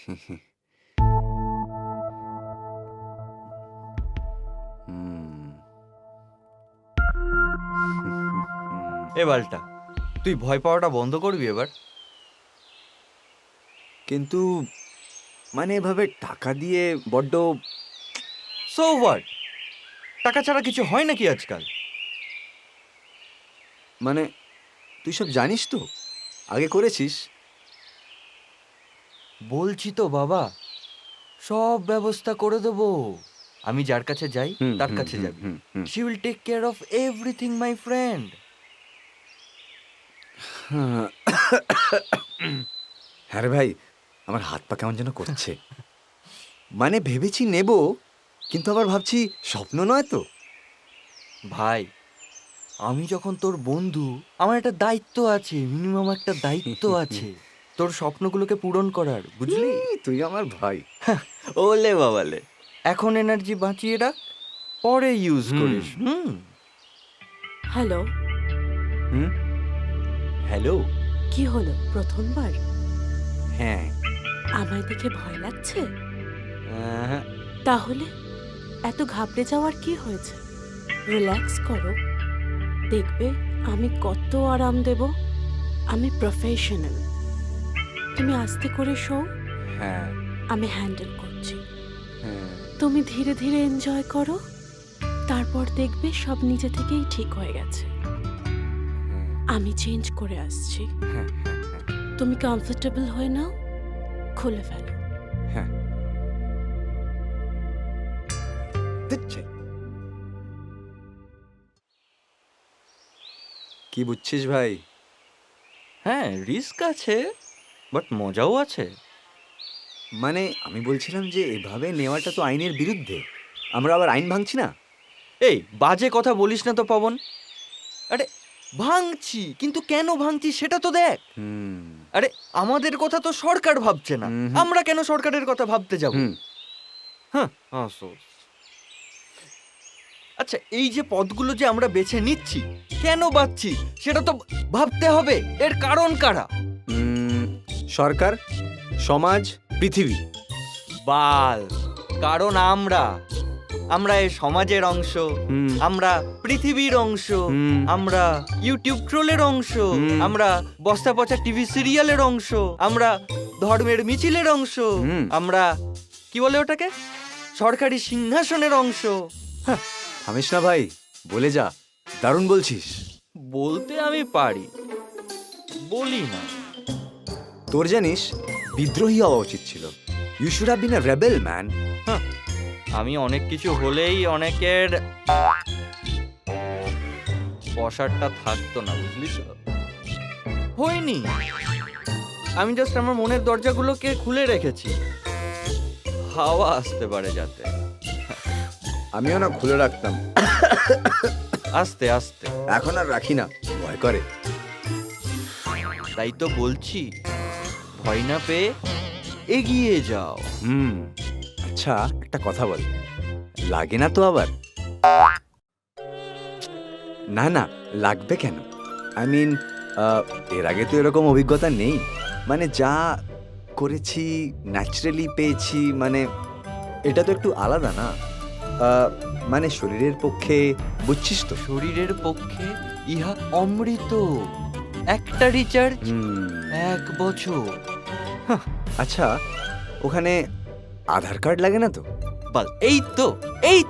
এ বালটা, তুই ভয় পাওয়াটা বন্ধ করবি এবার। কিন্তু মানে এভাবে টাকা দিয়ে বড্ড। সো হোয়াট, টাকা ছাড়া কিছু হয় নাকি আজকাল? মানে তুই সব জানিস তো, আগে করেছিস। বলছি তো বাবা, সব ব্যবস্থা করে দেবো। আমি যার কাছে যাই তার কাছে যাবি। She will take care of everything my friend. হ্যাঁ রে ভাই, আমার হাত পা কেমন যেন করছে। মানে ভেবেছি নেব, কিন্তু আবার ভাবছি স্বপ্ন নয় তো। ভাই, আমি যখন তোর বন্ধু, আমার একটা দায়িত্ব আছে, মিনিমাম একটা দায়িত্ব আছে তোর স্বপ্নগুলোকে পূরণ করার, বুঝলি? তুই আমার ভাই। ওলে বাবালে, এখন এনার্জি বাঁচিয়ে রাখ, পরে ইউজ করিস। Hello, hello. কি হলো প্রথমবার? হ্যাঁ। আমায় দেখে ভয় লাগছে? আহ, তাহলে এত ঘাবড়ে যাওয়ার কি হয়েছে? রিল্যাক্স করো, দেখবে আমি কত আরাম দেব। আমি প্রফেশনাল। তুমি আস্তে করে শো, হ্যাঁ। আমি হ্যান্ডেল করছি। হ্যাঁ। তুমি ধীরে ধীরে এনজয় করো, তারপর দেখবে সব নিজে থেকেই ঠিক হয়ে গেছে। আমি চেঞ্জ করে আসছি। তুমি কমফোর্টেবল হয়ে নাও, খুলে ফেলো। হ্যাঁ। কি বুঝছিস ভাই? হ্যাঁ, রিস্ক আছে, বাট মজাও আছে। মানে আমি বলছিলাম যে এভাবে নেওয়াটা তো আইনের বিরুদ্ধে। আমরা আবার আইন ভাঙছি না। এই বাজে কথা বলিস না তো পবন। আরে ভাঙছি, কিন্তু কেন ভাঙছি সেটা তো দেখ। আরে আমাদের কথা তো সরকার ভাবছে না, আমরা কেন সরকারের কথা ভাবতে যাব? হ্যাঁ, আফসোস। আচ্ছা, এই যে পদগুলো যে আমরা বেছে নিচ্ছি, কেন বাচ্ছি সেটা তো ভাবতে হবে। এর কারণ কারা? সরকার, সমাজ, পৃথিবী। বাল, কারণ আমরা এই সমাজের অংশ, আমরা পৃথিবীর অংশ, আমরা ইউটিউব ট্রোলের অংশ, আমরা বস্তা পচা টিভি সিরিয়ালের অংশ, আমরা ধর্মের মিছিলের অংশ, আমরা কি বলে ওটাকে, সরকারি সিংহাসনের অংশ। থামিস না ভাই, বলে যা, দারুণ বলছিস। বলতে আমি পারি, বলি না। তোর জানিস বিদ্রোহী হওয়া উচিত ছিল। You should have been a rebel man. আমি অনেক কিছু হলেই অনেকের বসারটা থাকতো না, বুঝলি তো। হয়নি, আমি জাস্ট আমার মনের দরজাগুলোকে খুলে রেখেছি, হাওয়া আসতে পারে যাতে। আমিও না খুলে রাখতাম, আস্তে আস্তে। এখন আর রাখি না, ভয় করে। তাই তো বলছি, ভয় না পেয়ে এগিয়ে যাও। আচ্ছা একটা কথা বল, লাগে না তো আবার? না না, লাগবে কেন? আই মিন, এর আগে তো এরকম অভিজ্ঞতা নেই। মানে যা করেছি ন্যাচারালি পেয়েছি, মানে এটা তো একটু আলাদা না? মানে শরীরের পক্ষে, বুঝছিস তো? শরীরের পক্ষে ইহা অমৃত। একটা রিচার্জ 1 বছর। আচ্ছা, ওখানে আধার কার্ড লাগে না তো? বল, এই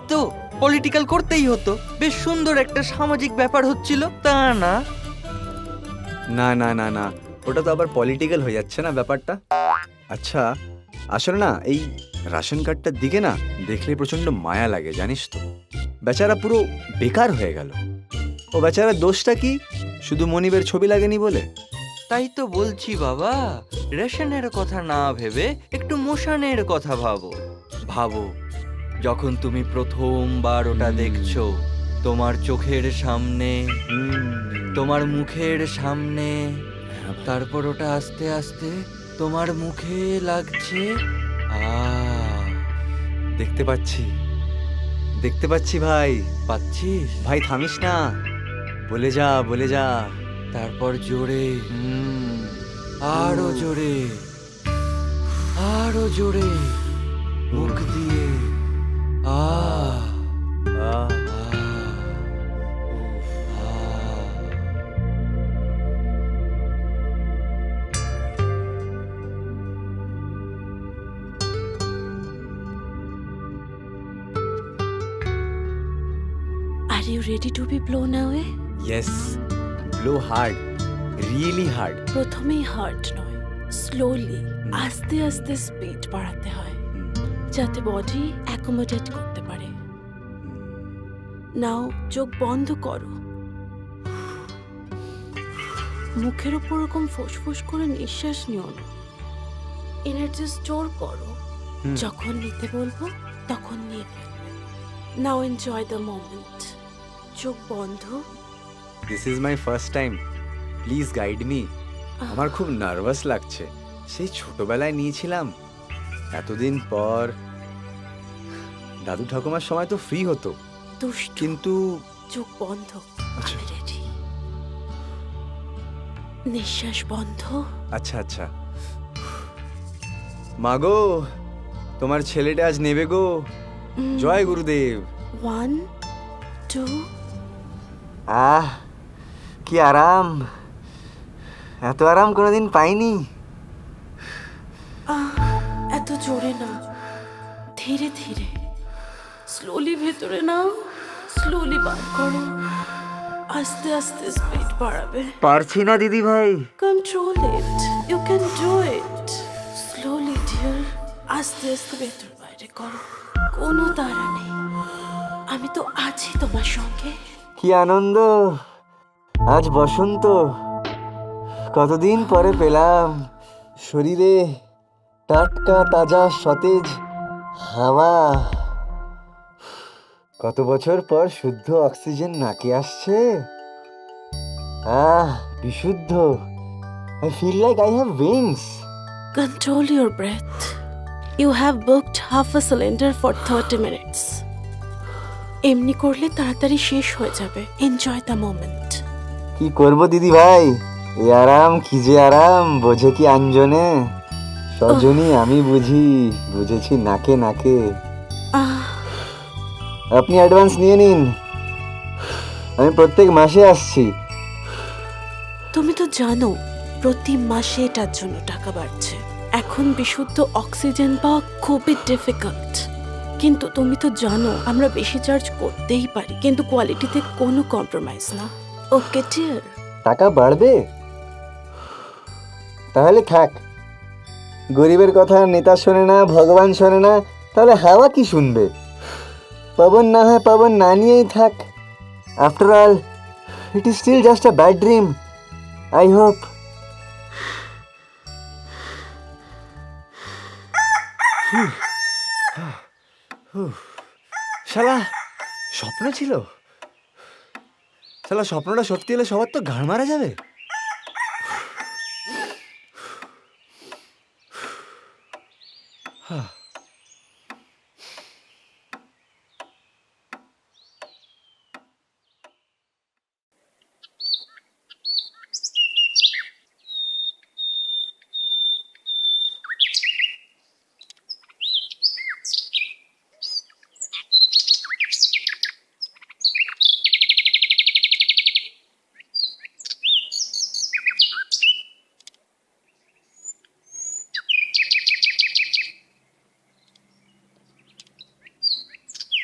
তো পলিটিক্যাল করতেই হতো, বেশ সুন্দর একটা সামাজিক ব্যাপার হচ্ছিল, তা না? না না না না, ওটা তো আবার পলিটিক্যাল হয়ে যাচ্ছে না ব্যাপারটা। আচ্ছা, আসলে না এই রেশন কার্ডটার দিকে না দেখলে প্রচন্ড মায়া লাগে, জানিস তো। বেচারা পুরো বেকার হয়ে গেল। ও বেচারার দোষটা কি? শুধু মনিবের ছবি লাগেনি বলে? তাই তো বলছি বাবা, রেশনের কথা না ভেবে একটু মোশানের কথা ভাবো। যখন তুমি প্রথমবার ওটা দেখছো, তোমার চোখের সামনে, তোমার মুখের সামনে, তারপর ওটা আস্তে আস্তে তোমার মুখে লাগছে। দেখতে পাচ্ছি ভাই। পাচ্ছিস? ভাই থামিস না, বলে যা। তারপর জোরে, আরো জোরে, আরো জোরে মুখ দিয়ে ah ah, are you ready to be blown away? yes, blow hard, really hard. প্রথমেই হার্ড নয়, স্লোলি আস্তে আস্তে স্পিড বাড়াতে হয় যাতে বডি অ্যাকোমোডেট করতে পারে। নাও চোখ বন্ধ করো, মুখের উপর ওরকম ফুসফুস করে নিঃশ্বাস নিও না, এনার্জি স্টোর করো। যখন নিতে বলবো তখন নিয়ে ফেলবে। নাও এনজয় দ্য মোমেন্ট। চোখ বন্ধ। This is my first time. Please guide me. আমার খুব নার্ভাস লাগছে। সেই ছোটবেলায় নিয়েছিলাম, এতদিন পর। দাদু ঠাকুমার সময় তো ফ্রি হতো, দুষ্ট। কিন্তু চোখ বন্ধ। আচ্ছা। আমি রেডি। নিঃশ্বাস বন্ধ। আচ্ছা আচ্ছা। মাগো, তোমার ছেলেটা আজ নেবে গো। জয় গুরুদেব। 1 2 আহ কি আরাম, এত আরাম কোনোদিন পাইনি। এত জোরে না, ধীরে ধীরে স্লোলি ভেতরে নাও, স্লোলি বার করো, আস্তে আস্তে স্পিড বাড়াবে। পারছি না দিদি ভাই। Control it, you can do it. Slowly dear, আস্তে আস্তে ভেতর বাইরে করো, কোনো তাড়া নেই। আমি তো আছি তোমার সঙ্গে। কি আনন্দ, আজ বসন্ত, কতদিন পরে পেলাম। শরীরে টাটকা তাজা সতেজ হাওয়া, কত বছর পর শুদ্ধ অক্সিজেন নাকে আসছে। বিশুদ্ধ। I feel like I have wings. Control your breath. You have booked half a cylinder for 30 minutes. এমনি করলে তাড়াতাড়ি শেষ হয়ে যাবে। Enjoy the moment. কি করব দিদি ভাই, এ আরাম কি যে আরাম, বোঝে কি আঞ্জনে। সজনী আমি বুঝি, বুঝেছি নাকে নাকে। আপনি অ্যাডভান্স নিয়ে নিন, আমি প্রত্যেক মাসে আসছি। তুমি তো জানো প্রতি মাসে এটার জন্য টাকা বাড়ছে। এখন বিশুদ্ধ অক্সিজেন পাওয়া খুবই ডিফিকাল্ট, কিন্তু তুমি তো জানো আমরা বেশি চার্জ করতেই পারি, কিন্তু কোয়ালিটিতে কোনো কম্প্রোমাইজ না। Okay dear. টাকা বাড়বে? তাহলে থাক, গরিবের কথা নেতা শোনে না, ভগবান শোনে না, তাহলে হাওয়া কি শুনবে? পবন না হয় পবন না নিয়েই থাক। After all it is still just a bad dream. I hope. শালা স্বপ্ন ছিল, শালা স্বপ্নটা সত্যি হলে সবার তো ঘাড় মারা যাবে।